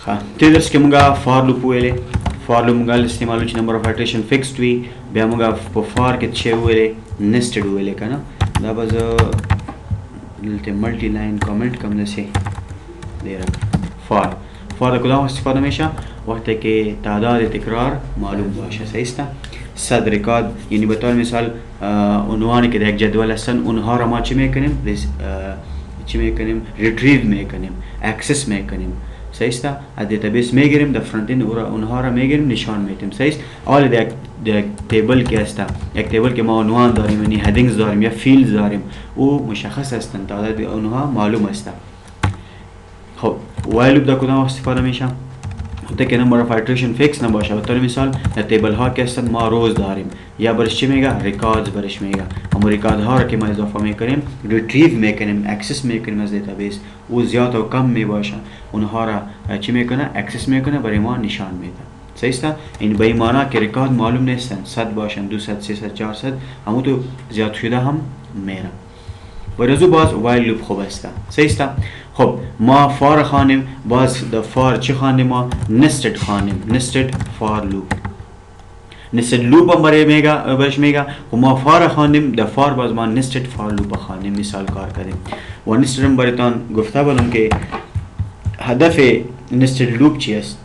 ها تیدرس که مونگا فار لوپ ویلی فار لوپ مونگا استعمالو چې نمبر اف ایټریشن فیکسډ وي بیا مونگا په فار کې چې ویلی نستډ ویلی کنه دا به زه دلته ملټي لاین کامنت کوم داسې دیره فار کدام استفاده میشه وقتی که تعداد تکرار معلوم باشه صحیح است صد ریکارد یعنی به طور مثال عنوانی که در یک جدول هستن اونها را ما چی میکنیم ریتریو میکنیم اکسس میکنیم صحیح است از دیتابیس میگیریم در فرانت اند اونها را میگیریم نشان میدیم صحیح است حالا در تیبل که هست یک تیبل که ما عنوان داریم یعنی هدینگز داریم یا فیلدز داریم او مشخص هستند تعداد اونها معلوم است خب وایل لوپ در کدام استفاده میشه وقتی که نمبر اف ایتریشن فیکس نباشه به طور مثال در تیبل ها که هستند ما روز داریم یا برش چی میگه ریکاردز برش میگه اما ریکارد ها را که ما اضافه میکنیم ریتریو میکنیم اکسس میکنیم از دیتابیس او زیاد و کم میباشه اونها را چی میکنه اکسس میکنه برای ما نشان میده صحیح است این به این معنی که ریکارد معلوم نیستن 100 باشن 200 300 400 اما تو زیاد شده هم میره ورزو باز وایل لوپ خوب است صحیح است خب ما فار خوانیم باز د فار چی خوانیم ما نستد خوانیم نستد فار لوپ نستد لوپ هم برش میگه و ما فار خوانیم د فار باز ما نستد فار لوپ خوانیم مثال کار کردیم و نستد هم براتون گفته بودم که هدف نستد لوپ چی است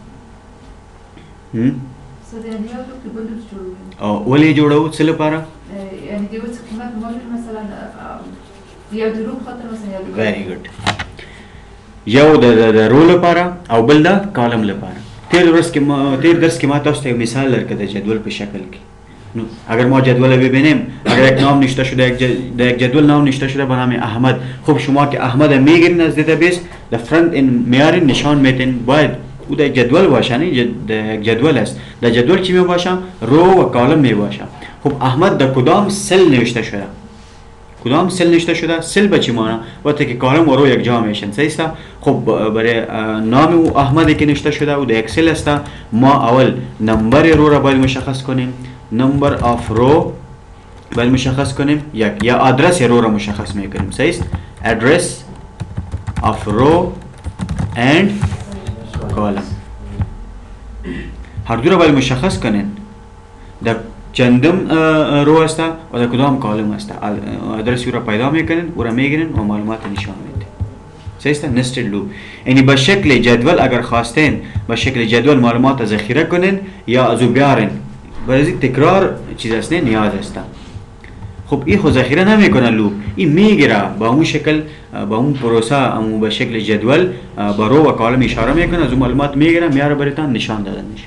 ولی جوړو څه لپاره یعنی دیو څه قیمت موجود مثلا یو د روم خاطر مثلا ویری ګډ یو د رو لپاره او بل د کالم لپاره تیر درس کې ما تاسو ته مثال درکړم د جدول په شکل کې نو اگر ما جدول ببینیم اگر یک نام نشته شده یک جدول نام نشته شده به نام احمد خب شما که احمد میگیرین از دیتابیس د فرانت اند میارین نشان میتین باید او در جدول باشه نه در جدول است در جدول چی می باشه رو و کالم می باشه خب احمد در کدام سل نوشته شده کدام سل نوشته شده سل به چی معنی وقتی که کالم و رو یک جا میشن صحیح است خب برای نام او احمدی که نوشته شده او در اکسل است ما اول نمبر رو را باید مشخص کنیم نمبر اف رو باید مشخص کنیم یا آدرس رو را مشخص میکنیم صحیح است ادرس اف رو اند کالم هر دو را باید مشخص کنین در چندم رو است و در کدام کالم است آدرس را پیدا میکنین او را میگیرین و معلومات نشان میدین صحیح است نستد لوپ یعنی به شکل جدول اگر خواستین به شکل جدول معلومات ذخیره کنین یا از او بیارین برای تکرار چیز است نیاز است خب این خود ذخیره نمیکنه لوپ این میگیره با اون شکل با اون پروسه امو به شکل جدول با رو و کالم اشاره میکنه از اون معلومات میگیره میاره براتون نشان داده میشه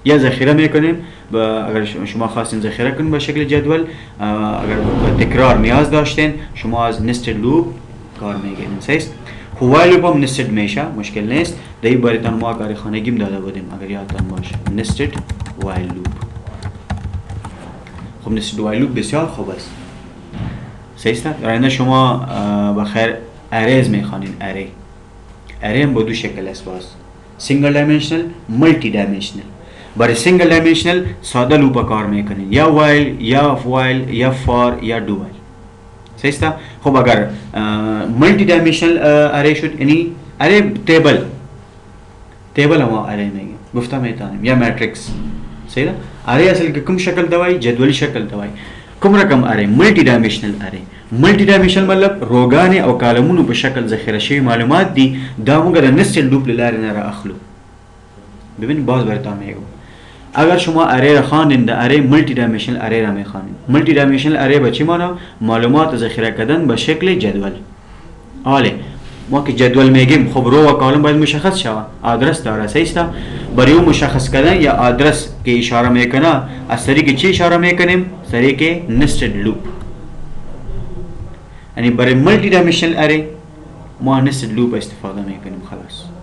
یا ذخیره میکنیم اگر شما خواستین ذخیره کنین به شکل جدول اگر به تکرار نیاز داشتین شما از نستد لوپ کار میگیرین صحیح است وایل لوپ هم نستد میشه مشکل نیست در براتون ما کار خانگیم داده بودیم اگر یادتان باشه نستد وایل لوپ خب نستد وایل لوپ بسیار خوب است صحیح است در شما بخیر اریز میخوانین اری هم با دو شکل است باز سینگل دایمنشنال ملتی دایمنشنال برای سینگل دایمنشنال ساده لوپ کار میکنین یا وایل یا وایل یا فار یا دو وایل صحیح است خب اگر ملتی دایمنشنال اری شد یعنی اری تیبل ما اری میگیم گفته میتونیم یا ماتریکس صحیح است اری اصل که کوم شکل دوای جدولی شکل دوای کوم رقم اری ملتی دایمنشنال اری ملتی دایمنشنال مطلب روگان او کالمونو په شکل ذخیره شوی معلومات دي دا موږ د نستد لوپ لاره نه را اخلو ببین باز براتون میگم اگر شما اری را خوانین د اری ملتی دایمنشنال اری را میخوانین ملتی دایمنشنال اری به چی معنی معلومات ذخیره کردن به شکل جدول حالا ما که جدول میگیم خب رو و کالم باید مشخص شود آدرس داره صحیح است برای اون مشخص کردن یا آدرس که اشاره میکنه از طریق چی اشاره میکنیم طریق نستد لوپ یعنی برای ملتی دایمنشنال اری ما نستد لوپ استفاده میکنیم خلاص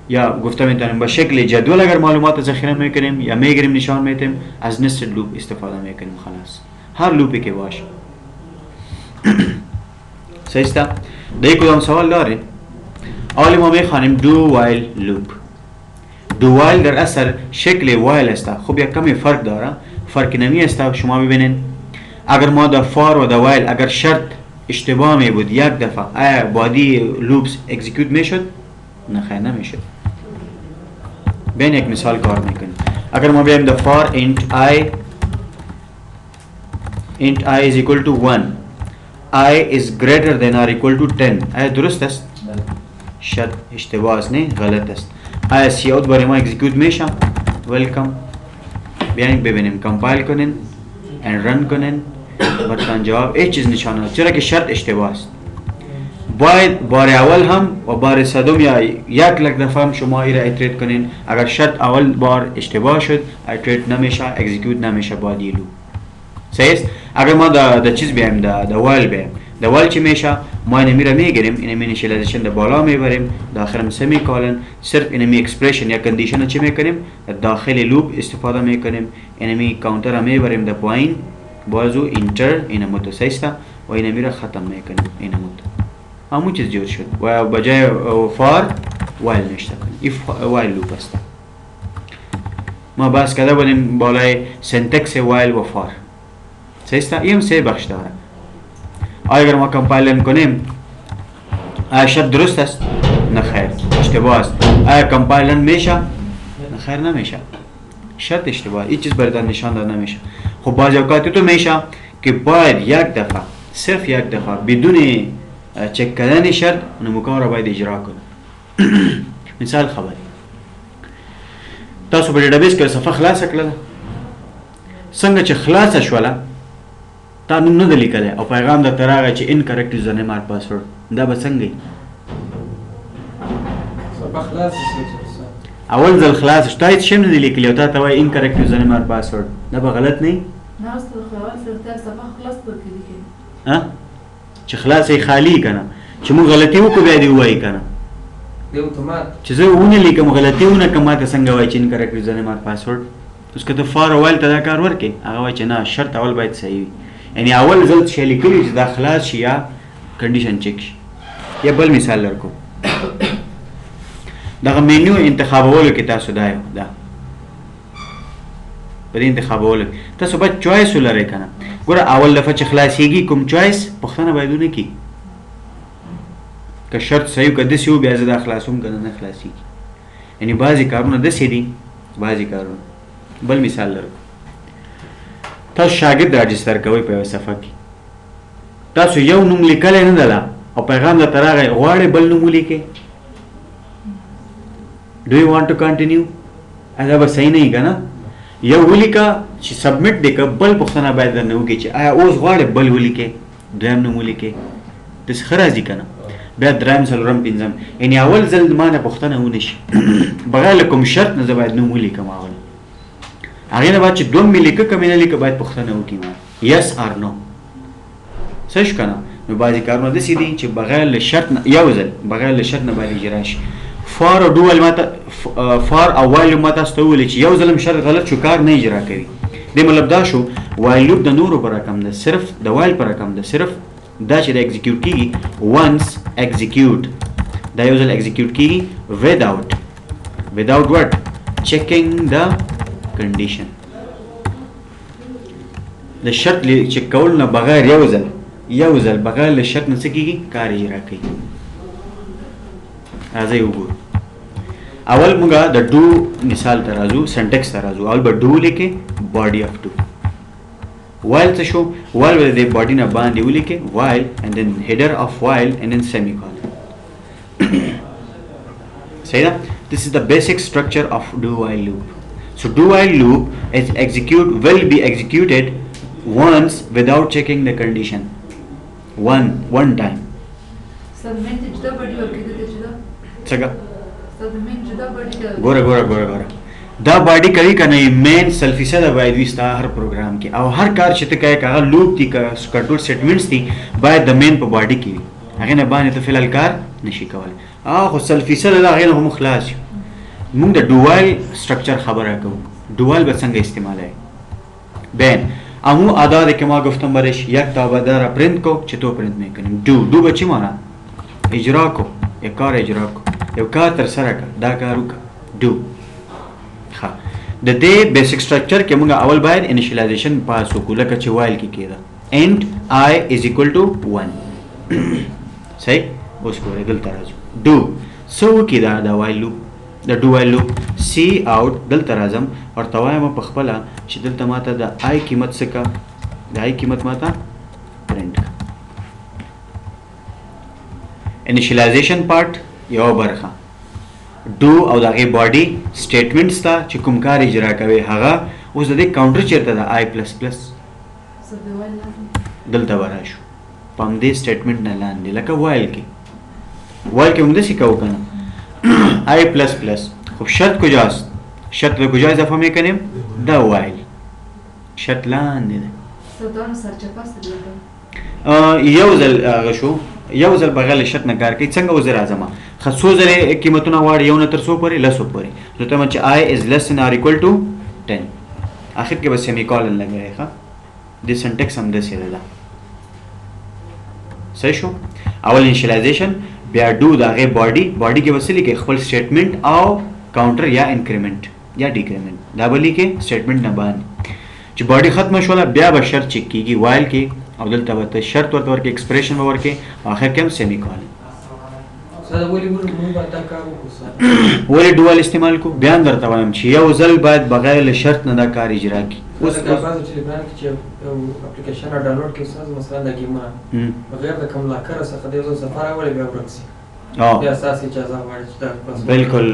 یا گفته میتونیم با شکل جدول اگر معلومات ذخیره میکنیم یا میگیریم نشان میدیم از نستد لوپ استفاده میکنیم خلاص هر لوپی که باشه صحیح است دیگه کدام سوال دارین اولی ما میخوانیم دو وایل لوپ دو وایل در اثر شکل وایل است خب یک کمی فرق داره فرق نمی است شما ببینین اگر ما در فار و در وایل اگر شرط اشتباه می بود یک دفعه آیا بادی لوپس اکزیکیوت میشد نه خیر نمیشد بین یک مثال کار میکنیم. اگر ما بیایم the for int I is equal to 1 I is greater than or equal to 10 آیا درست است؟ شد اشتباه است نه غلط است. آیا سی اوت برای ما اکزیکیوت میشه؟ ویلکم. بیاین ببینیم کمپایل کنین and run کنین مثلا جواب هیچ چیز نشان نداد چرا که شرط اشتباه است. باید بار اول هم و بار صدم یا یک لک دفعه هم شما ایره ایتریت کنین. اگر شرط اول بار اشتباه شد ایتریت نمیشه اکزیکیوت نمیشه باید یه لوپ. صحیح است. اگر ما دا چیز بیایم دا وایل بیایم دا وایل چی میشه ما اینمی را میگیریم اینمی اینیشیالایزیشن دا بالا میبریم داخلم سمی کالن صرف اینمی اکسپریشن یا کندیشن چی میکنیم داخل لوپ استفاده میکنیم اینمی کاونتر را میبریم دا پایین بازو اینتر اینمو تو صحیح است و اینمی را ختم میکنیم اینمو تو همون چیز جور شد و بجای فار وایل نشته کنیم این وایل لوپ است. ما بس کرده بودیم بالای سنتکس وایل و فار صحیح است. این سه بخش داره. آیا اگر ما کمپایل کنیم آیا شرط درست است؟ نه خیر اشتباه است. آیا کمپایل میشه؟ نه خیر نمیشه شرط اشتباه این چیز بردن نشان داده نمیشه. خب بعضی اوقات تو میشه که باید یک دفعه صرف یک دفعه بدون چک کردن شرط اون مکان را باید اجرا کنه. مثال خبری تاسو په ډیټابیس کې صفحه خلاصه کړله څنګه چې خلاصه شوله تا نوم نه دی لیکلی او پیغام درته راغی چې incorrect username or password دا به څنګه اول ځل خلاص شو تا هېڅ شی نه دی لیکلی او تا ته وایي incorrect username or password دا به غلط نه نه استاد خو اول سره صفحه خلاص کړی چې خلاص یې خالی کنه چې موږ غلطي وکړو بیا دې ووایي کنه دی اتومات چې زه ونه لیکم غلطي ونه کړم ماته څنګه وایي چې incorrect username or password اوس که ته فار اول ته دا کار ورکړې هغه وایي چې نه شرط اول باید صحیح وي یعنی اول ځل شی لیکلی چې دا خلاص شي یا کنډیشن چک شي. یا بل مثال درکو دغه مینیو انتخابولو کې تاسو دا یو دا په دې انتخابولو تاسو باید چوایس ولرئ کنه ګوره اول دفعه چې خلاصېږي کوم چوایس پوښتنه باید ونه کړي که شرط صحیح که داسې و بیا زه دا خلاصوم که نه خلاصېږي یعنی بعضې کارونه داسې دي بعضې کارونه. بل مثال درکو تاسو شاګرد راجستر کوئ په یوه صفحه کې تاسو یو نوم لیکلی نه ده او پیغام درته راغی غواړئ بل نوم ولیکئ do you want to continue دا به صحیح نه وي که نه یو ولیکه چې سبمټ دی که بل پوښتنه باید درنه وکړي چې آیا اوس غواړئ بل ولیکئ دویم نوم ولیکئ داسې ښه راځي که نه بیا دریم څلورم پنځم یعنې اول ځل ما نه پوښتنه ونه شي بغیر له کوم شرط نه زه باید نوم ولیکم اول هغې نه بعد چې دوم مې لیکه که مې نه لیکه باید پوښتنه وکړي ما یس آر نو صحیح شو که نه. نو بعضې کارونه داسې دي چې بغیر له شرط نه یو ځل بغیر له شرط نه باید اجرا شي. فار او ډوال ماته فار او وایل ما تاسو ته وویلې چې یو ځل هم شرط غلط شو کار نه اجرا کوي. دې مطلب دا شو وایل لوپ د نورو په رقم ده صرف د وایل په رقم ده صرف دا چې د ایگزیکیوټ کېږي once execute دا یو ځل ایگزیکیوټ کېږي without what checking the condition د شرط چک کول نه بغیر یو ځل بغیر له شرط نه څه کېږي کار اجرا کوي. راځئ وګورو اول موږ د ډو مثال ته راځو سنټکس ته راځو اول به ډو لیکې باډي اف ډو while څه شو while به د باډي نه باندې ولیکې while and then header of while and then semicolon صحیح ده. this is the basic structure of do while loop. So do while loop is will be executed once without checking the condition one time. سبمنت جدا بډي ورکړه ته جدا څنګه سبمنت جدا بډي ګوره دا باډي کوي کنه مین سلفیسه دا باید وي ستا هر پروګرام کې او هر کار چې ته کوې که هغه لوپ دي که کنټرول سیټمنټس دي باید د مین په باډي کې وي هغې نه باندې ته فلحال کار نشي کولی خو سلفیسه ده هغې نه خو موږ خلاص یو. موږ د ډوایل سټرکچر خبره کوو ډوایل به څنګه استعمالوي بین امو اعداد که ما گفتم برش یک تابعدار را پرینت کو چطور پرینت میکنیم دو به چی مانا اجرا کو یک کار اجرا کو یک کار تر سره کا دا کارو کا دو ها د دې بیسیک سټرکچر کې موږ اول باید انیشیلایزیشن پاس وکړو لکه چې وایل کې کېده end I is equal to 1 صحیح اوس ګورئ دلته راځو دو سو کې دا وایل لوپ د ډو وایل لوپ سی اوټ دلته راځم او توایم په خپل چې دلته ماته د آی قیمت څه کا د آی قیمت ماته پرنٹ انیشلایزیشن پارت یو برخه ډو او دغه باډي سټیټمنټس ته چې کوم کار اجرا کوي هغه اوس د دې کاونټر چیرته د آی پلس پلس دلته وراشو پم دې سټیټمنټ نه لاندې لکه وایل کې هم داسې کوو کنه آی پلس پلس خب شرط کجاست شرط به کجا اضافه میکنیم دا وایل شرط لاندې ده یو ځل هغه شو یو ځل بغل شرط نه کار کوي څنګه وزر اعظم خصو ځله قیمتونه واړ یو نه تر 100 پورې لسو پورې نو ته چې آی از لیس دین اور ایکوال ټو 10 اخر کې بس سیمی کولن لګای ښه د سنټیکس هم د سره ده صحیح شو اول انیشلایزیشن بیا ډو دغه باډي کې وسیله کې خپل سټیټمنټ او کاونټر یا انکریمنٹ یا ډیکریمنٹ دا بلی کې سټیټمنټ نه باندې چې باډي ختم شوله بیا به شرط چک کیږي وایل کې او دلته به شرط ورته ایکسپریشن ورکې اخر کې هم سیمی کولن سره ولې ډوال استعمال کو بیان درته وایم چې یو ځل باید بغیر له شرط نه دا کار اجرا کی اوس دا بعض ټلیګرام کې چې اپلیکیشن ډاونلوډ کې ساز مثلا د گیمونه بغیر د کوم لاکر څخه د یو سفر اول بیا ورکسي بیا اساسي اجازه غواړي بالکل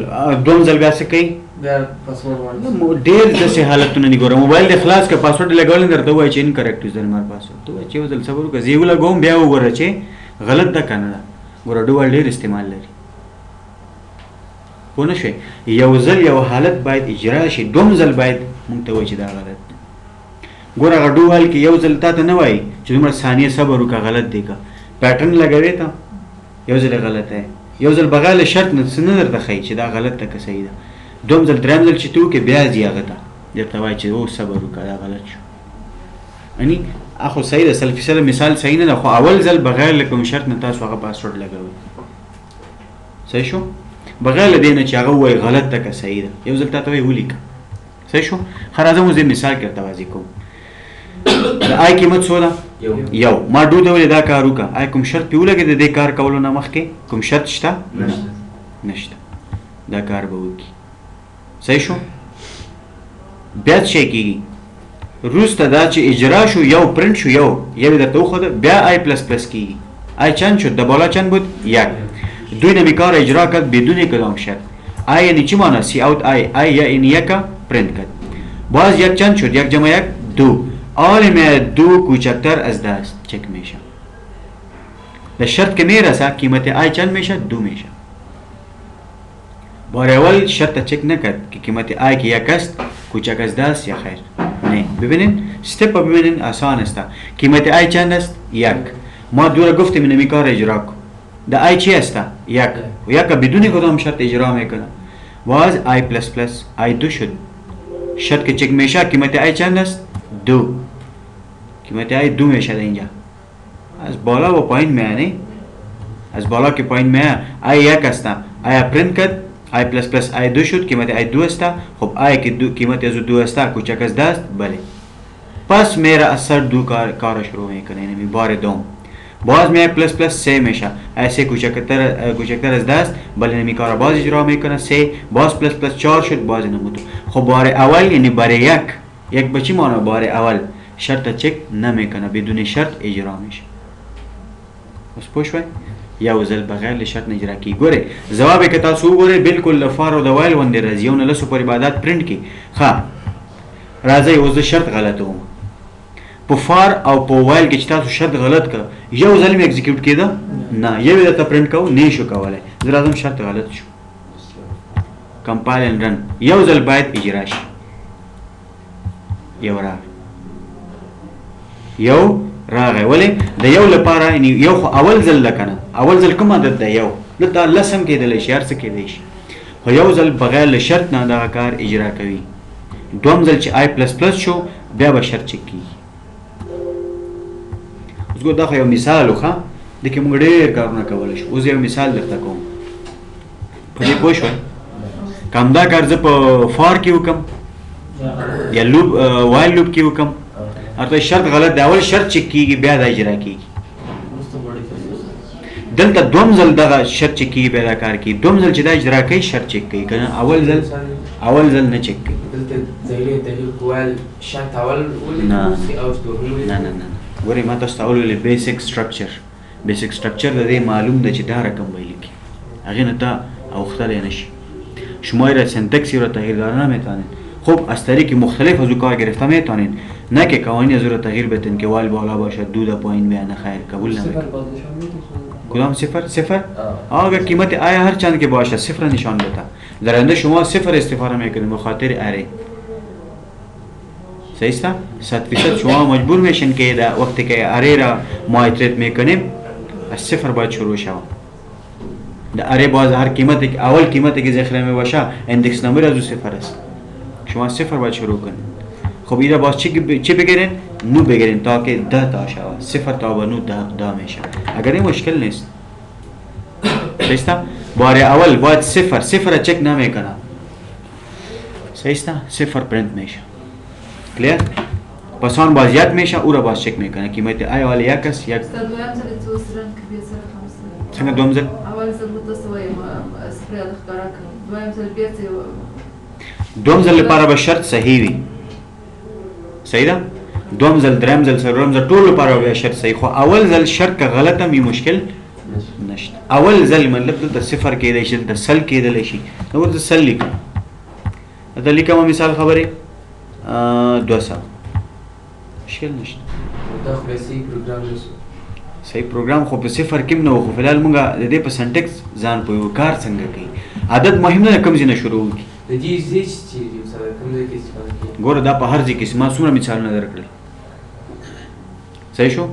دوم ځل بیا څه کوي بیا پاسورډ غواړي ډېر داسې حالتونه نه ګورم موبایل د خلاص کې پاسورډ لګول نه درته وایي چې انکریکټ یوزر مار پاسورډ ته وایي چې یو ځل صبر وکړه زه یو لګوم بیا وګوره چې غلط ده کنه ګوره ډوال ډېر استعمال لري پوه نه شوې یو ځل یو حالت باید اجرا شي دوم ځل باید مونږ ته وایي چې دا غلط ګوره هغه ډوال کې یو ځل تا ته نه وایي چې دومره ثانیه صبر وکړه غلط دی که پیټرن لګوې ته یو ځل غلط دی یو ځل بغیر شرط نه څه نه درته ښایي چې دا غلط ده که صحیح ده دوم ځل دریم ځل چې ته وکړې بیا ځي هغه ته درته وایي چې او صبر وکړه دا غلط شو یعنی اخو صحیح ده سل فیصده مثال صحیح نه ده خو اول ځل بغیر له کوم شرط نه تاسو هغه پاسورډ لګوئ صحیح شو بغیر له دې نه چې هغه وایي غلط ده که صحیح ده یو ځل تا ته وایي ولیکه صحیح شو ښه راځه موږ مثال کې درته واضح کوم د آی قیمت څو ده یو ما ډو ته ولې دا کار وکړه آی کوم شرط پې ولګېد د دې کار کولو نه مخکې کوم شرط شته نشته دا کار به وکړي صحیح شو بیا څه شی کېږي وروسته دا چې اجرا شو یو پرنټ شو یو یې درته وښوده بیا آی پلس پلس کېږي آی چند شد د بالا چند بود یک دوی نمی کار اجرا کرد بدون کدام شرط آی یعنی چی معنی سی اوت آی یعنی یک پرنت کرد باز یک چند شد یک جمع یک دو عالم دو کوچکتر از دست چک میشه در شرط که میرسه قیمت آی چند میشه دو میشه بار اول شرط چک نکرد که قیمت آی که یک است کوچک از دست یا خیر نه ببینین استپ ببینین آسان است قیمت آی چند است یک ما دوره گفتیم نمی کار اجرا کن د آی چی است یک و یک بدون کدام شرط اجرا میکنه باز آی پلس پلس آی دو شد شرط که چک میشه قیمت آی چند است دو قیمت آی دو میشه اینجا از بالا و پایین میانه از بالا که پایین میانه آی یک است آی پرنت کرد آی پلس پلس آی دو شد قیمت آی دو است خب آی که قیمت از دو است کوچک از دست بله پس میرا اثر دو کار شروع میکنه یعنی بار دوم باز می پلس پلس سه میشه ایسه کوچکتر از دست بله نمی کار باز اجرا میکنه سه باز پلس پلس 4 شد باز نمودو خب بار اول یعنی بار یک بچی مانو بار اول شرط چک نمیکنه بدون شرط اجرا میشه بس پوشوی یا ځل بغیر شرط نه اجرا کی ګوره جواب کې تاسو وګوره بالکل لفار او د وایل وندې راځي یو نه لسو پر عبادت پرنٹ کی ها راځي اوس شرط غلط و په فار او په وایل کې چې تاسو شرط غلط ک یو ځل می ایگزیکیوټ کیده نه یو د پرنٹ کو نه شو کولای زه راځم شرط غلط شو کمپایل اند رن یو ځل باید اجرا شي یو راغی ولی د یو لپاره یعنی یو خو اول ځل لکنه اول ځل کوم عادت ده یو دلته لسم کېدلی شي هر څه کېدی شي خو یو ځل بغیر له شرط نه دغه کار اجرا کوي دوم ځل چې آی پلس پلس شو بیا به شرط چک کېږي اوس ګوره دا خو یو مثال و ښه دې کې موږ ډېر کارونه کولی شو اوس یو مثال درته کوم په دې پوه شوئ که همدا کار زه په فار کې وکړم یا وایل لوپ کې وکړم ارته شرط غلط دی اول شرط چک کیږي بیا د اجرا کیږي دلته دوم ځل دغه شرط چک کیږي بیا دا کار کوي دوم ځل چې دا اجرا کوي شرط چک کوي که نه اول ځل نه چک کوي نه ګورې ما تاسو ته اول ویلې بیسک سټرکچر د دې معلوم ده چې دا رقم به لیکي هغې نه ته اوختلی نه شي شمایر سنتکسی را تغییر دادن نمیتونید خب از طریق مختلف از او کار گرفته میتونید نه که قوانین از او را تغییر بدین که وال بالا باشد دو پایین بیان خیر قبول نمیکنید کدام صفر اگر قیمت آیا هر چند که باشد صفر نشان بده در آینده شما صفر استفاده میکنید به خاطر اره صحیح است 100% شما مجبور میشین که در وقتی که اره را ما ایتریت میکنیم از صفر باید شروع شود در اره باز هر قیمت اول قیمتی که ذخیره می باشه اندکس نمبر از صفر است شما صفر باید شروع کنید خب اینا باز چی بگیرین نو بگیرین تا که 10 تا شود صفر تا به 9 10 میشه اگر این مشکل نیست صحیح است بار اول باید صفر چک نمیکنه صحیح است صفر پرینت میشه کلیر پس آن باز یک میشه او را باز چک میکنه قیمت ای والی یک است یک څنګه دوم ځل اول ځل تاسو وایم سپری د ښکارا کوم دویم ځل بیا دوم ځل لپاره به شرط صحیح وي صحیح ده دوم ځل دریم ځل څلورم ځل ټول لپاره به شرط صحیح خو اول ځل شرط که غلطه وي مشکل نشته اول ځل مطلب دلته صفر کېدی شي دلته سل کېدلی شي نو ورته سل لیکم دلته لیکم مثال خبرې 200 مشکل نشته دا خو صحیح پروګرام نشو صحیح پروګرام خو په صفر کې نه خو فلحال مونږه د دې په سنټکس ځان په کار څنګه کوي عادت مهم نه کوم ځای نه شروع کی د دې ځای چې سره کوم ځای کې استفاده کوي ګوره دا په هر ځای کې ما څومره مثالونه درکړل صحیح شو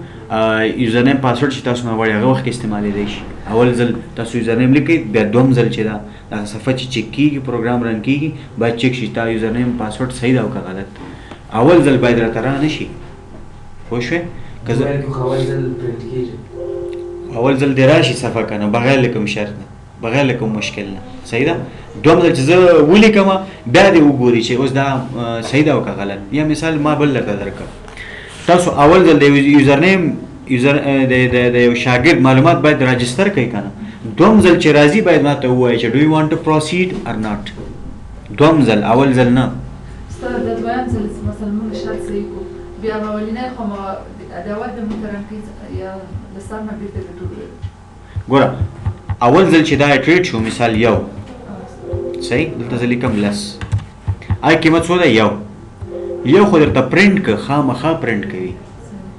یوزر نیم پاسورډ چې تاسو نه وړي هغه وخت کې استعمالېدای شي اول ځل تاسو یوزر نیم لیکئ بیا دوم ځل چې دا صفحه چې چک کیږي پروګرام رن کیږي باید چک شي تا یوزر نیم پاسورډ صحیح ده او که غلط اول ځل باید راته رانه شي پوه شوې اول ځل دې راشي صفحه که نه بغیر له کوم شرط نه بغیر له کوم مشکل نه صحیح ده دوم ځل چې زه ولیکم بیا دې وګوري چې اوس دا صحیح ده او که غلط یا مثال ما بل درته درکړم تاسو اول ځل د یوزر نیم د یو شاګرد معلومات باید راجستر کوي که نه دوم ځل چې راځي باید ما ته ووایي چې ډو یو وانټ ټو پروسیډ ار ناټ دوم ځل اول ځل نه استاد د دویم ځل مثلا موږ شرط صحیح کړو بیا اولنی خو ما ادوات د مترکز یا د سر نه بیرته ګټو ګوره اول ځل چې دا ټریډ شو مثال یو صحیح دلته زه لیکم لس آی قیمت څو ده یو خو درته پرنټ که خامخا پرنټ کوي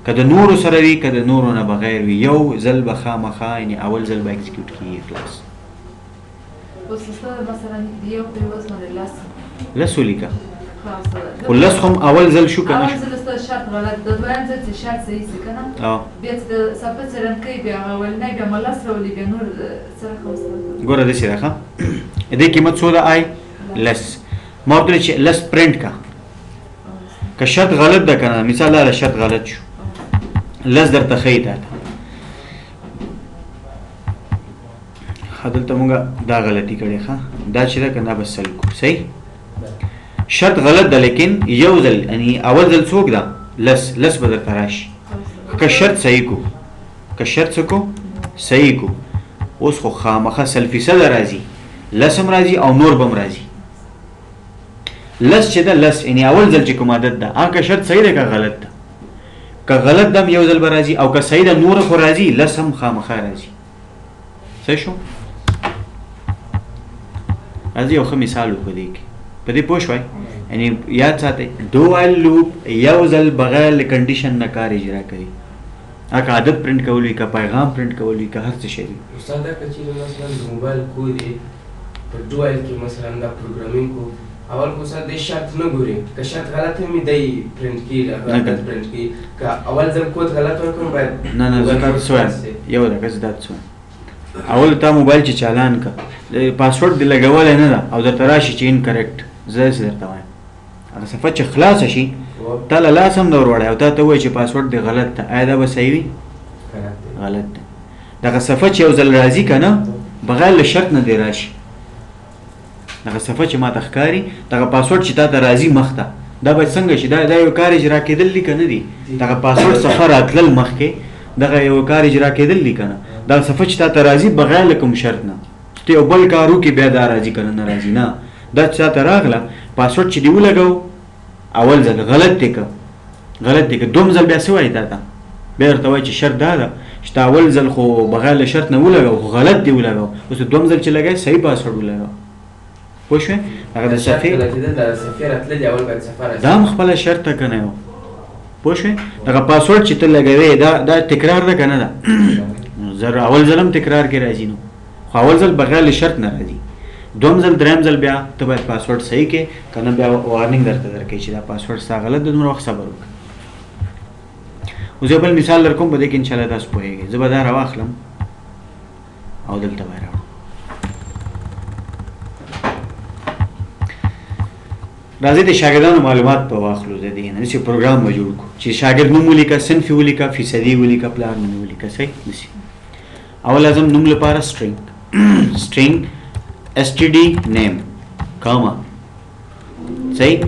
که د نورو سره وي که د نورو نه بغیر وي یو ځل به خامخا یعنې اول ځل به اکزیکیوټ کېږي خلاص اوس استاد مثلا یو پریوز باندې لس ولیکه خو لس خو هم اول ځل شو که نه اول ځل استاد شرط غلط د دویم ځل چې شرط صحیح سي که نه بیا چې د صفحه څرنګ کوي بیا اولنی بیا ملس راولي بیا نور سره ښه استاد ګوره داسې ده ښه د دې قیمت څو ده آی لس ما ورته ویل چې لس پرنټ که که شرط غلط ده که نه مثال دا شرط غلط شو لس درته ښیي تا ته ښه دلته مونږ دا غلطي کړې ښه دا چې ده که نه به سل کو صحیح شرط غلط ده لیکن یو ځل یعنی اول ځل څوک ده لس به درته راشي که شرط صحیح کو که شرط څه کو صحیح کو اوس خو خامخا سل فیصده راځي لس هم راځي او نور به هم راځي لس چې ده لس یعنی اول ځل چې کوم عادت ده هغه که شرط صحیح ده که غلط ده که غلط ده هم یو ځل به راځي او که صحیح ده نور خو راځي لس هم خامخا راځي صحیح شو راځي یو ښه مثال وکړو دې کې په دې پوه شوئ یعنی یاد ساتئ ډو وایل لوپ یو ځل بغیر له کنډیشن نه کار اجرا کوي هغه عادت پرنټ کول وي که پیغام پرنټ کول وي که هر څه شی وي استاد دا که چیرې مثلا د موبایل کود یې په ډو وایل کې مثلا دا پروګرامینګ کو اول خو استاد د شرط نه ګوري که شرط غلط وي دی پرنټ کړي هغه پرنټ کړي که اول ځل کود غلط ورکړم باید نه زه تاسو وایم یو دقیقه زه درته وایم اول تا موبایل چې چالان که پاسورډ دې لګولی نه ده او درته راشي چې انکریکټ زه داسې درته وایم هغه صفحه چې خلاصه شي تا له لاس هم در وړی او تا ته ووایي چې پاسورډ دې غلط ده آیا دا به صحیح وي غلط ده دغه صفحه چې یو ځل راځي که نه بغیر له شرط نه دې راشي دغه صفحه چې ما ته ښکاري دغه پاسورډ چې تا ته راځي مخ ته دا باید څنګه شي دا یو کار اجرا کېدل دي که نه دي دغه پاسورډ څخه راتلل مخکې دغه یو کار اجرا کېدل دي که نه دا صفه چې تا ته راځي بغیر له کوم شرط نه ته یو بل کار وکړې بیا دا راځي که نه راځي نه دا چې تا ته راغله پاسورډ چې دې ولګو اول ځل غلط دی که دوم ځل بیا څه وایي تا ته بیا ورته وایي چې شرط دا ده چې تا اول ځل خو بغیر له شرط نه ولګو خو غلط دی ولګو اوس دوم ځل چې لګوې صحیح پاسورډ ولګو پوه شوې هغه د صفې دا هم خپله شرط ته که نه یو پوه شوې دغه پاسورډ چې ته لګوې دا تکرار ده که نه ده زر اول ځل هم تکرار کې راځي نو خو اول ځل بغیر له شرط نه راځي دوم ځل دریم ځل بیا ته باید پاسورډ صحیح کې که نه بیا وارننګ درته درکوي چې دا پاسورډ ستا غلط ده دومره وخت صبر وکړه اوس یو بل مثال در کوم په دې کې انشاءالله تاسو پوهېږئ زه به دا راواخلم او دلته به یې راوړم راځئ د شاګردانو معلومات په واخلو د دې نه داسې پروګرام به جوړ کړو چې شاګرد نوم ولیکه صنف یې ولیکه فیصدي ولیکه پلار نوم یې ولیکه صحیح داسې اول اعظم نوم لپاره string std name کاما صحیح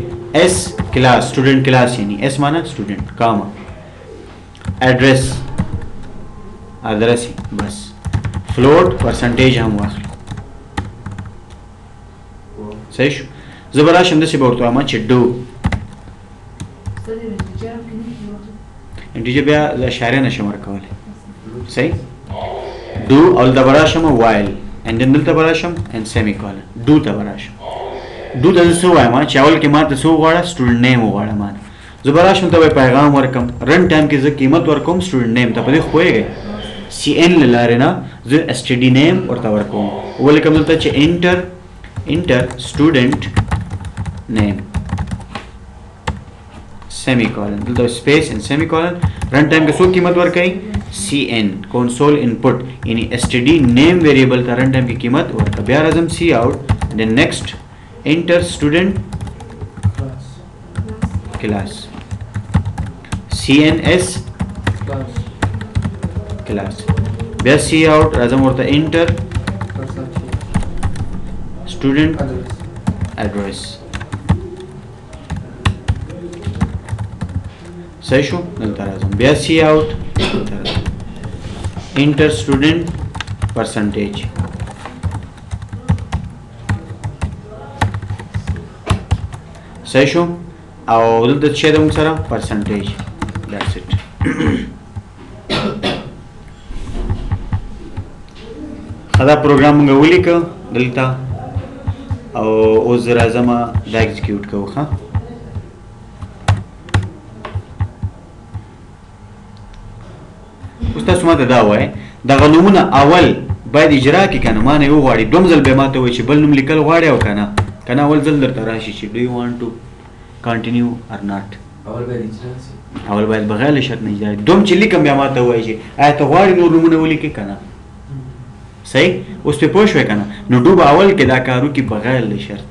s کلاس student کلاس یعنی s مانا student کاما ایڈریس بس float percentage هم واخلو صحیح شو زه به راشم داسې به ورته وایم چې do انټیجر بیا د اشارې نشم ورکولی صحیح do او دلته به راشم while and then دلته به راشم and semicolon do ته به راشم do ته زه څه وایم چې اول کې ما ته څه وغواړه student name وغواړه ما زه به راشم ته به پیغام ورکم رن ټایم کې زه قیمت ورکوم student name ته په دې خو پوهېږئ cn له لارې نه زه std name ورته ورکوم ولیکم دلته چې enter student name semicolon دلته space and semicolon run time کې څو قیمت ورکړئ cn console input یعنی std name variable ته run time کې قیمت ورکړه بیا راځم cout and then next enter student class cns class بیا cout راځم ورته enter student address صحیح شو دلته راځم بیا cout enter student percentage صحیح شو او دلته چې د موږ سره percentage that's it خدا پروګرام موږ ولیکه دلته او اوس راځم دا ایگزیکیوټ کوو ښه اوس تاسو ماته دا وایئ دغه نومونه اول باید اجرا کړي که نه ما نه یې وغواړي دوم ځل بیا ماته وایي چې بل نوم لیکل غواړې او که نه اول ځل درته راشي چې do you want to continue or not اول باید بغیر له شرط نه اجرا دوم چې لیکم بیا ماته وایي چې آیا ته غواړې نور نومونه ولیکې که نه صحیح اوس پې پوه شوې که نه نو ډو به اول کې دا کار وکړي بغیر له شرط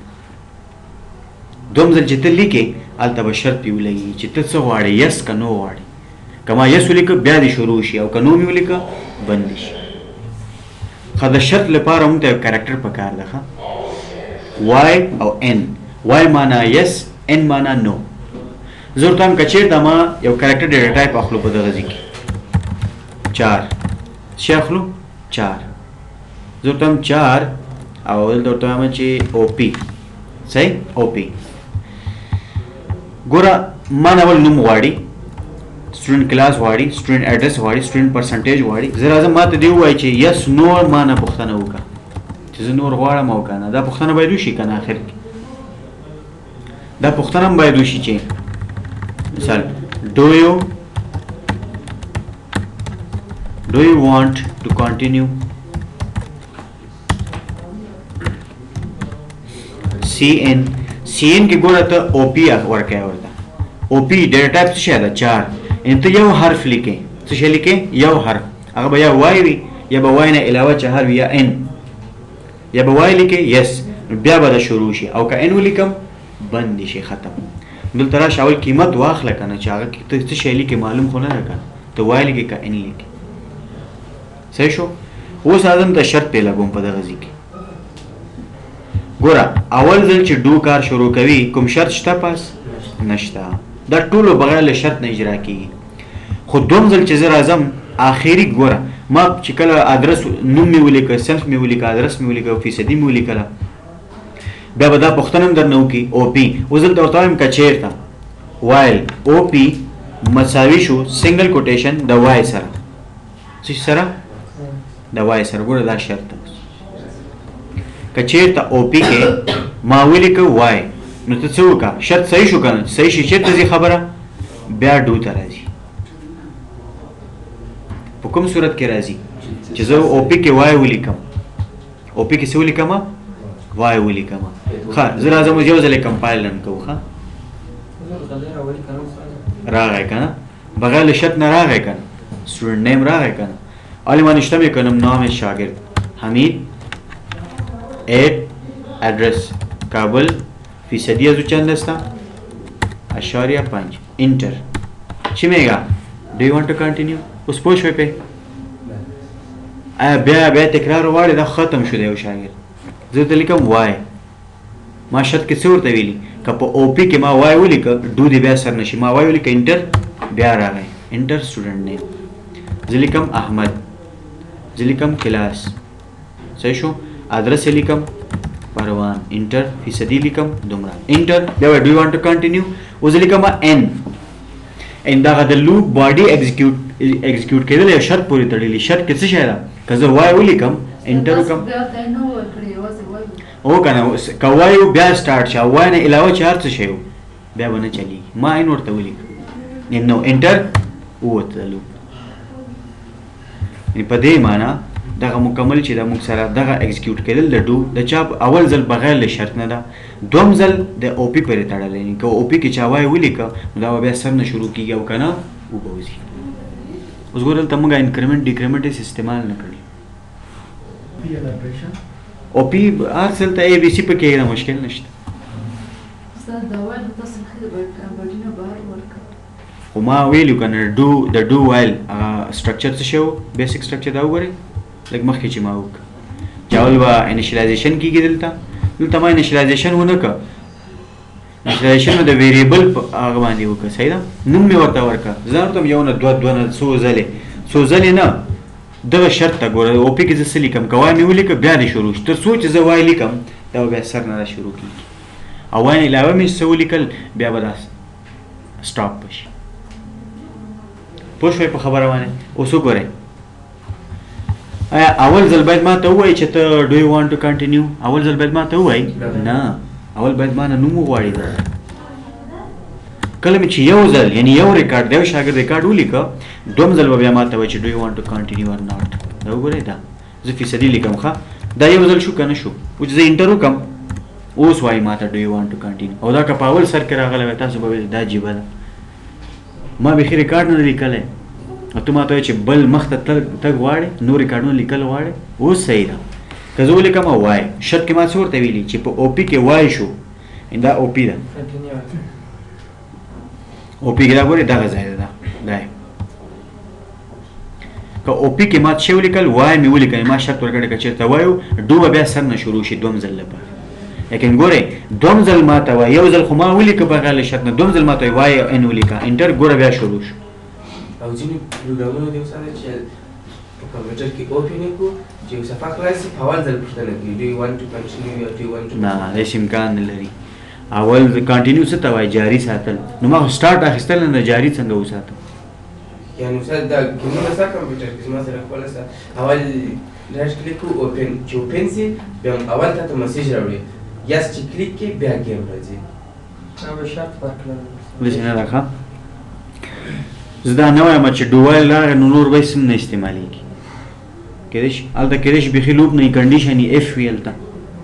دوم ځل چې ته لیکې هلته به شرط پې ولګي چې ته څه غواړې یس که نو غواړې که ما یس ولیکه بیا دې شروع شي او که نو مې ولیکه بند شي ښه د شرط لپاره موږ ته یو کرکټر پکار ده ښه واي او ان واي معنا یس ان معنا نو زه ورته وایم که چېرته ما یو کرکټر ډیټا ټایپ اخلو په دغه ځای کې 4 څه اخلو 4 زه ورته وایم 4 او دلته ورته وایم چې او پی صحیح او پی ګوره ما نه اول نوم غواړي student class غواړي student address غواړي student percentage غواړي زه راځم ما ته دې ووایي چې یس نور ما نه پوښتنه وکړه چې زه نور غواړم او که نه دا پوښتنه باید وشي که نه آخر کې دا پوښتنه هم باید وشي چې مثال do you want to continue cn کې ګوره ته او پی ورکوې ورته او پی ډیټا ټایپ څه شی ده 4 ان ته یو حرف لیکې څه شی لیکې یو حرف هغه به یا وای وي یا به وای نه علاوه چې حرف یا ان یا به وای لیکې یس بیا به دا شروع شي او که ان ولیکم بند شي ختم دلته راشه اول قیمت واخله که نه چې هغه ته څه شی لیکې معلوم خو نه ده که ته وای لیکې که ان لیکې صحیح شو اوس اعظم ته شرط پې لګوم په دغه ځای کې ګوره اول ځل چې ډو کار شروع کوي کوم شرط شته پاس نشته دا ټولو بغیر له شرط نه اجرا کیږي خو دوم ځل چې زه راځم آخري ګوره ما چې کله ادرس نوم مې ولیکه صنف مې ولیکه ادرس مې ولیکه فیصدي مې ولیکله بیا به دا پوښتنه هم درنه وکړي او پی اوس دلته ورته وایم که چېرته وایل او پی مساوي شو سنګل کوټیشن د وای سره څه سره د وای سره ګوره دا شرط ده که چېرته او پی کې ما ولیکه وای نو ته څه وکړه شرط صحیح شو که نه صحیح شي چېرته ځي خبره بیا ډو ته راځي په کوم صورت کې راځي چې زه او پی کې وای ولیکم او پی کې څه ولیکم وای ولیکم ښه زه راځم اوس یو ځل یې کمپایل رن کوو ښه راغی که نه بغیر له شرط نه راغی که نه سټوډنټ نیم راغی که نه حالا ما نوشته میکنم نام شاگرد حمید ایت ادرس کابل فیصدی از او چند است اشاریه 5 انٹر چی میگه do you want to continue اوس پوه شوی پی بیا تکرار واړی دا ختم شو دی یو شاګرد زه ورته لیکم وای ما شرط کې څه ورته ویلي که په او پی کې ما وای ولیکه ډو دی بیا سر نشي ما وای ولیکه انټر بیا راغی انټر سټوډنټ نیم زه لیکم احمد زه لیکم کلاس صحیح شو ادرس یې لیکم پروان انټر فیصدي لیکم دومره انټر بیا ډو یو وانټ ټو کنټینیو اوس لیکم ان دغه د لوپ باډي ایگزیکیوټ کېدل یو شرط پورې تړلی شرط کې څه شی ده که زه وای ولیکم انټر وکړم او که نه که وای بیا سټارټ شه وای نه علاوه چې هر څه شی بیا به نه چلیږي ما ان ورته ولیکم نو انټر ووت د لوپ په دې معنا دغه مکمل چې د موږ سره دغه ایگزیکیوټ کېدل د ډو د چا اول ځل بغیر له شرط نه ده دوم ځل د او پی پورې تړلی که او پی کې چا وای ولیکه نو دا به بیا سر نه شروع کېږي او که نه وبوځي اوس ګوره دلته موږ انکریمنټ ډیکریمنټ هېڅ استعمال نه کړي او پی هر څه دلته اے بي سي پکې نه مشکل نشته خو ما ویلو که نه د ډو وایل سټرکچر څه شی و بیسک سټرکچر دا وګورئ لږ مخکې چې ما وکړه چې اول به انیشلایزیشن کېږي دلته ما انیشلایزیشن ونه کړه انیشلایزیشن مې د ویریبل په هغه باندې وکړه صحیح ده نوم مې ورته ورکړه زه ورته یو نه دوه نه څو ځلې نه دغه شرط ته ګوره او پی کې زه څه لیکم که وای مې ولیکه بیا دې شروع شي تر څو چې زه وای لیکم دا به بیا سر نه شروع کېږي او وای نه علاوه مې څه ولیکل بیا به دا سټاپ بشي پوه شوئ په خبره باندې اوس وګورئ اول ځل باید ما ته ووایي چې ته ډو یو وانټ ټو کنټینیو اول ځل باید ما ته ووایي نه اول باید ما نه نوم وغواړي کله مې چې یو ځل یعنی یو ریکارډ د یو شاګرد ریکارډ ولیکه دوم ځل به بیا ما ته وایي چې ډو یو وانټ ټو کنټینیو اور ناټ دا وګورئ دا زه فیصدي لیکم ښه دا یو ځل شو که نه شو اوس زه انټر وکړم اوس وایي ما ته ډو یو وانټ ټو کنټینیو او دا که په اول سر کې راغلی وای تاسو به ویل دا عجیبه ده ما بیخي ریکارډ نه لیکلی او ته ما ته وایې چې بل مخ ته تګ غواړې نور ریکارډونه لیکل غواړې اوس صحیح ده که زه ولیکم وای شرط کې ما څه ورته ویلي چې په او پی کې وای شو دا او پی ده او پی کې دا ګورې دغه ځای ده دا که او پی کې ما څه ولیکل وای مې ولیکل ما شرط ورکړی که چېرته وایو ډو به بیا سر نه شروع شي دوم ځل لپاره لیکن ګورئ دوم ځل ما ته وایي یو ځل خو ما ولیکه بغیر له شرط نه دوم ځل ما ته وایي ان ولیکه انټر ګوره بیا شروع شو او ځینې پروګرامونه دي اوس چې په کمپیوټر کې اوپن یې کړو چې یو صفحه خلاص په اول ځل پوښتنه کوي ډو یو وانټ ټو کنټینیو یا ډو یو وانټ ټو نه هېڅ امکان نه لري اول کنټینیو څه ته وایي جاري ساتل نو ما سټارټ اخیستل نه جاري څنګه وساتم یعنې استاد دا ګیمونه ستا کمپیوټر کې زما سره خپله ستا اول رایټ کلیک کړو اوپن چې اوپن سي بیا اول تا ته مسیج راوړي یس چې کلیک کې بیا ګیم راځي دا به شرط ورکړل داسې نه ده ښه زه دا نه وایم چې ډوایل راغی نو نور به هېڅ هم نه استعمالېږي کېدای شي هلته کېدای شي بیخي لوپ نه وي کنډیشن یې اف وي هلته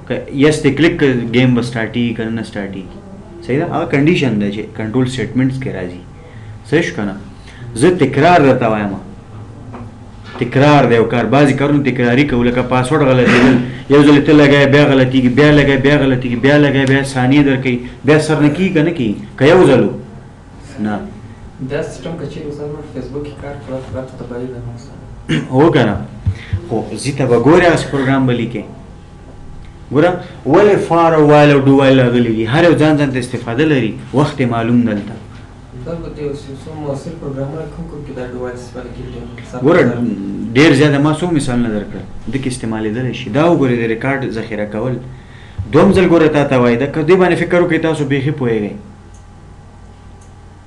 که یس دې کلیک کړه ګیم به سټارټېږي که نه سټارټېږي صحیح ده هغه کنډیشن ده چې کنټرول سټیټمنټس کې راځي صحیح شو که نه زه تکرار درته وایم تکرار دی یو کار بعضې کارونه تکراري کوو لکه پاسورډ غلطېدل یو ځل ته لګوې بیا غلطېږي بیا لګوې بیا غلطېږي بیا لګوې بیا ثانیې درکوي بیا سر نه کېږي که نه کېږي که یو ځل نه دا سیستم که چیرې اوس موږ فیسبوک کې کار کوو پراته تباهي ده هو که نه خو زی ته به ګورې هغسې پروګرام به لیکې ګوره ولې فار او وایل او ډو وایل راغلي دي هر یو ځان ځان ته استفاده لري وخت یې معلوم دلته دا به د څو مؤثر پروګرامونه کوم کې دا ډوایل استفاده کیږي ګوره ډیر زیاده ما څو مثالونه درکړل د کې استعمالېدلی شي دا وګورئ د ریکارډ ذخیره کول دوم ځل ګوره تا ته وایي دا که دې باندې فکر وکړئ تاسو بیخي پوهېږئ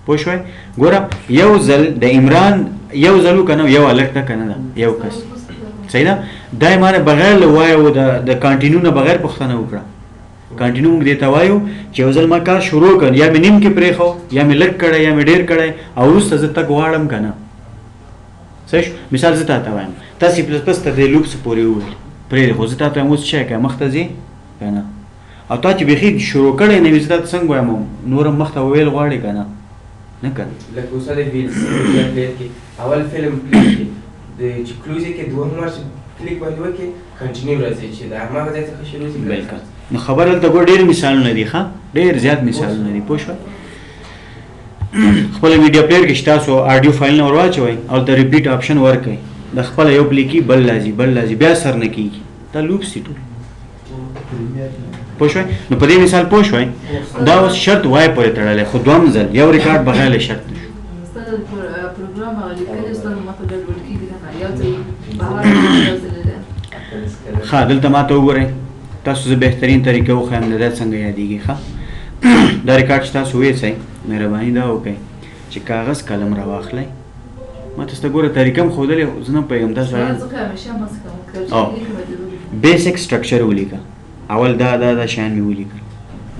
پوه شوئ ګوره یو ځل د عمران یو ځل و که نه یو هلک ده که نه ده یو کس صحیح ده دا یې مانه بغیر له وایو د کانټینو نه بغیر پوښتنه وکړه کانټینو موږ دې ته وایو چې یو ځل ما کار شروع کړ یا مې نیم کې پرېښو یا مې لږ کړی یا مې ډېر کړی او وروسته زه تګ غواړم که نه صحیح شو مثال زه تا ته وایم تا سی پلس پلس ته د لوپس پورې وویل پرېږدې خو زه تا ته وایم اوس شی کوې مخ ته ځې که نه او تا چې بیخي شروع کړی نه وي زه تا ته څنګه وایم نور هم مخ ته وویل غواړې که نه نه که لکه اوس د ویلز پلیر کې اول فلم کلیک کې د چې کلوز یې کې دوهم وار چې کلیک باندې وکړې کنټینیو راځي چې د هماغه ځای څخه شروع شي بالکل نو خبره دلته ګوره ډېر مثالونه دي ښه ډېر زیات مثالونه دي پوه شوه خپل میډیا پلیئر کې چې تاسو آډیو فایلونه ور واچوئ او د ریپیټ آپشن ورکوئ د خپله یو پلی کي بل راځي بیا سر نه کېږي دا لوپس دي ټول پوه شوئ نو په دې مثال پوه شوئ دا اوس شرط وای پورې تړلی خو دوم ځل یو ریکارډ بغیر له شرط نه شو ستا د پروګرام هغه لیکلی ستا نو ماته ګډوډ کېږي نه یو ځل بهر یو ځل دی ښه دلته ما ته وګورئ تاسو زه بهترین طریقه وښیم د دا څنګه یادېږي ښه دا ریکارډ چې تاسو ویسئ مهرباني دا وکئ چې کاغذ قلم راواخلئ ما تاسو ته ګوره طریقه هم ښودلې زه نه پوهېږم تاسو ځکه همیشه ماسک کوم بیسک سټرکچر ولیکه اول دا شیان مې ولیکل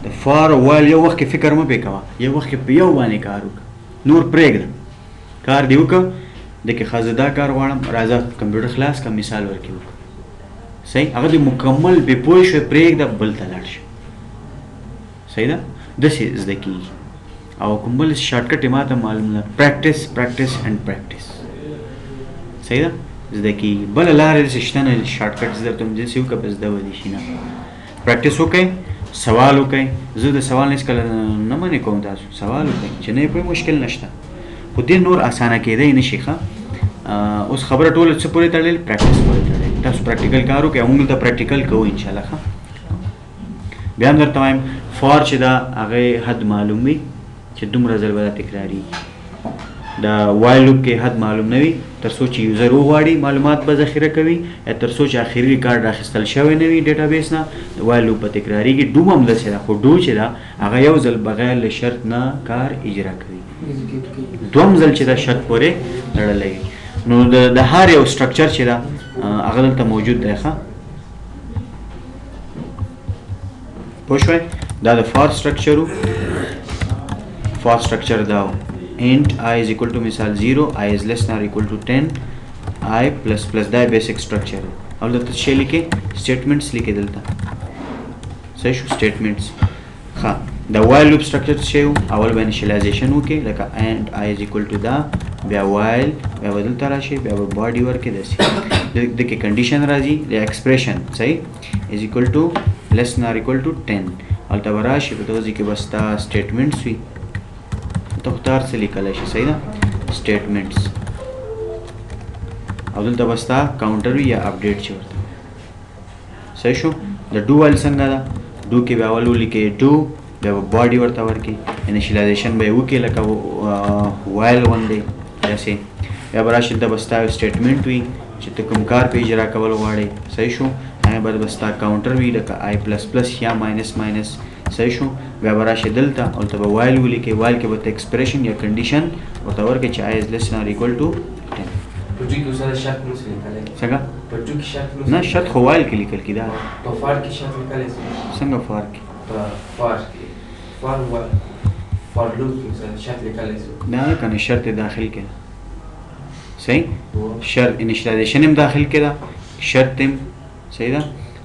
د فار وایل یو وخت کې فکر مه پرې کوه یو وخت کې په یو باندې کار وکړه نور پرېږده کار دې وکړه د کې ښه زه دا کار غواړم راځه کمپیوټر خلاص کړه مثال ورکې وکړه صحیح هغه دې مکمل بې پوه شوې پرېږده بل ته لاړ شه صحیح ده داسې زده کېږي او کوم بل شارټکټ یې ما ته معلوم ده پریکټس اینډ پریکټس صحیح ده زده کېږي بله لاره داسې شته نه شارټکټ زه درته هم داسې وکړه په زده به دې شي نه پریکټس وکئ سوال وکئ زه د سوال نه هېڅکله نه منې کوم تاسو سوال وکئ چې نه یې پوهې مشکل نشته خو دې نور اسانه کېدی نه شي ښه اوس خبره ټوله څه پورې تړلې پریکټس پورې تړلې تاسو پریکټیکل کار وکئ موږ دلته پریکټیکل کوو انشاءالله ښه بیا هم درته وایم فار چې دا هغې حد معلوم وي چې دومره ځل به دا تکرارېږي د وایل لوپ کې حد معلوم نه وي تر څو چې یوزر وغواړي معلومات به ذخیره کوي یا تر څو چې آخري ریکارډ راخیستل شوی نه وي ډیټابیس نه د وایل لوپ به تکرارېږي ډوم هم داسې ده خو ډو چې ده هغه یو ځل بغیر له شرط نه کار اجرا کوي دوم ځل چې دا شرط پورې تړلی وي نو د هر یو سټرکچر چې ده هغه دلته موجود دی ښه پوه شوئ دا د فار سټرکچر فار سټرکچر دا و int I is equal to مثال 0 I is less than or equal to 10 I plus plus دا basic structure او دلته څه لیکي statements لیکي دلته صحیح شو statements ښه د while loop structure څه یو اول به initialization وکړي لکه and I is equal to دا بیا while بیا به دلته راشي بیا به body ورکړي داسې د کې condition راځي د expression صحیح is equal to less than or equal to 10 هلته به راشي په دغه ځای کې به ستا statements وي ته اختار څه لیکلی شي صحیح ده سټیټمنټس او دلته به ستا کاونټر وي یا اپډیټ چې ورته صحیح شو د ډو وایل څنګه ده ډو کې به اول ولیکې ډو بیا به باډي ورته ورکړي انیشلایزیشن به یې وکړي لکه وایل غوندې داسې بیا به راشي دلته به ستا یو سټیټمنټ وي چې ته کوم کار پې اجرا کول غواړې صحیح شو هغې بعد به ستا کاونټر وي لکه آی پلس پلس یا ماینس ماینس صحیح شو بیا به راشي دلته او ته به وایل ولیکې وایل کې به ته ایکسپریشن یا کنډیشن ورته ورکړې چې آی از لیس دین اور ایکول ټو 10 په دې کې اوسه شرط نشي لیکلی څنګه په دې کې شرط نه شرط خو وایل کې لیکل کېده په فار کې شرط لیکلی شي څنګه فار کې په فار کې فار لوپ کې شرط لیکلی شي نه کنه شرط داخل کړه صحیح شرط انیشلایزیشن هم داخل کړه شرط هم صحیح ده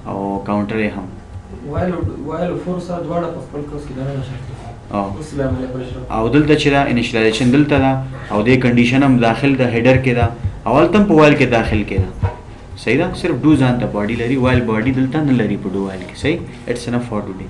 او کاونټر یې هم وایل فور سره دواړه په خپل کورس کې دا نه شرط او دلته چې دا انیشلایزیشن دلته ده او د کنډیشن هم داخل د هیډر کې ده اول تم په وایل کې داخل کې ده صحیح ده صرف ډو ځان ته باډي لري وایل باډي دلته نه لري په ډو وایل کې صحیح اټس انف فار ټوډے